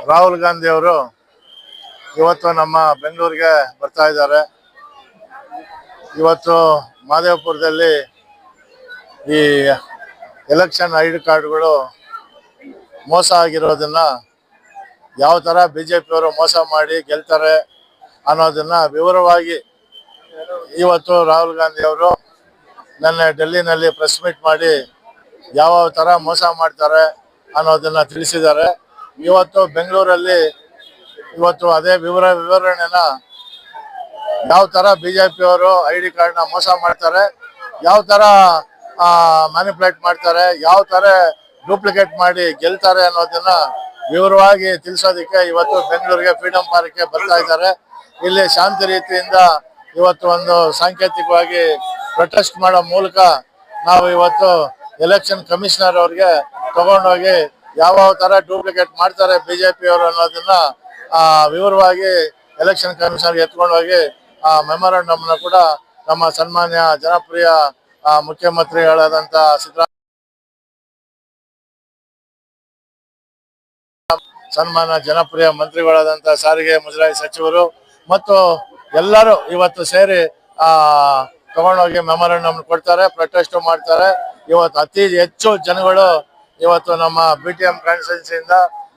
ರಾಹುಲ್ ಗಾಂಧಿ ಅವರು ಇವತ್ತು ನಮ್ಮ ಬೆಂಗಳೂರಿಗೆ ಬರ್ತಾ ಇದ್ದಾರೆ. ಇವತ್ತು ಮಾದೇವಪುರದಲ್ಲಿ ಈ ಎಲೆಕ್ಷನ್ ಐಡಿ ಕಾರ್ಡ್ಗಳು ಮೋಸ ಆಗಿರೋದನ್ನ ಯಾವ ತರ ಬಿಜೆಪಿ ಅವರು ಮೋಸ ಮಾಡಿ ಗೆಲ್ತಾರೆ ಅನ್ನೋದನ್ನ ವಿವರವಾಗಿ ಇವತ್ತು ರಾಹುಲ್ ಗಾಂಧಿ ಅವರು ನನ್ನ ಡೆಲ್ಲಿನಲ್ಲಿ ಪ್ರೆಸ್ ಮೀಟ್ ಮಾಡಿ ಯಾವ ತರ ಮೋಸ ಮಾಡ್ತಾರೆ ಅನ್ನೋದನ್ನ ತಿಳಿಸಿದ್ದಾರೆ. ಇವತ್ತು ಬೆಂಗಳೂರಲ್ಲಿ ಇವತ್ತು ಅದೇ ವಿವರಣೆನ ಯಾವ ತರ ಬಿಜೆಪಿ ಅವರು ಐಡಿ ಕಾರ್ಡ್ ನ ಮೋಸ ಮಾಡ್ತಾರೆ, ಯಾವ ತರ ಮ್ಯಾನಿಪುಲೇಟ್ ಮಾಡ್ತಾರೆ, ಯಾವ ತರ ಡೂಪ್ಲಿಕೇಟ್ ಮಾಡಿ ಗೆಲ್ತಾರೆ ಅನ್ನೋದನ್ನ ವಿವರವಾಗಿ ತಿಳಿಸೋದಕ್ಕೆ ಇವತ್ತು ಬೆಂಗಳೂರಿಗೆ ಫ್ರೀಡಂ ಪಾರ್ಕ್ಗೆ ಬರ್ತಾ ಇದ್ದಾರೆ. ಇಲ್ಲಿ ಶಾಂತಿ ರೀತಿಯಿಂದ ಇವತ್ತು ಒಂದು ಸಾಂಕೇತಿಕವಾಗಿ ಪ್ರೊಟೆಸ್ಟ್ ಮಾಡೋ ಮೂಲಕ ನಾವು ಇವತ್ತು ಎಲೆಕ್ಷನ್ ಕಮಿಷನರ್ ಅವ್ರಿಗೆ ತಗೊಂಡೋಗಿ ಯಾವ ತರ ಡೂಪ್ಲಿಕೇಟ್ ಮಾಡ್ತಾರೆ ಬಿಜೆಪಿ ಅವರು ಅನ್ನೋದನ್ನ ವಿವರವಾಗಿ ಎಲೆಕ್ಷನ್ ಕಮಿಷನರ್ ಎತ್ಕೊಂಡು ಹೋಗಿ ಮೆಮೊರಾಂಡಮ್ ನ ಕೂಡ ನಮ್ಮ ಸನ್ಮಾನ್ಯ ಜನಪ್ರಿಯ ಮುಖ್ಯಮಂತ್ರಿಗಳಾದಂತ ಸನ್ಮಾನ್ಯ ಜನಪ್ರಿಯ ಮಂತ್ರಿಗಳಾದಂತ ಸಾರಿಗೆ ಮುಜರಾಯಿ ಸಚಿವರು ಮತ್ತು ಎಲ್ಲರೂ ಇವತ್ತು ಸೇರಿ ತಗೊಂಡೋಗಿ ಮೆಮೊರಾಂಡಮ್ ಕೊಡ್ತಾರೆ, ಪ್ರೊಟೆಸ್ಟ್ ಮಾಡ್ತಾರೆ. ಇವತ್ತು ಅತಿ ಹೆಚ್ಚು ಜನಗಳು ಇವತ್ತು ನಮ್ಮ BTM ಕಾನ್ಸ್ಟಿಟ್ಯೂನ್ಸಿಯಿಂದ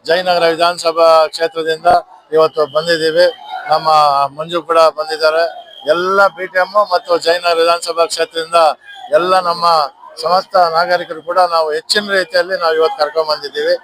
ಜಯನಗರ ವಿಧಾನಸಭಾ ಕ್ಷೇತ್ರದಿಂದ ಇವತ್ತು ಬಂದಿದ್ದೀವಿ. ನಮ್ಮ ಮಂಜು ಕೂಡ ಬಂದಿದ್ದಾರೆ. ಎಲ್ಲ BTM ಮತ್ತು ಜಯನಗರ ವಿಧಾನಸಭಾ ಕ್ಷೇತ್ರದಿಂದ ಎಲ್ಲ ನಮ್ಮ ಸಮಸ್ತ ನಾಗರಿಕರು ಕೂಡ ನಾವು ಹೆಚ್ಚಿನ ರೀತಿಯಲ್ಲಿ ನಾವು ಇವತ್ತು ಕರ್ಕೊಂಡ್ ಬಂದಿದ್ದೀವಿ.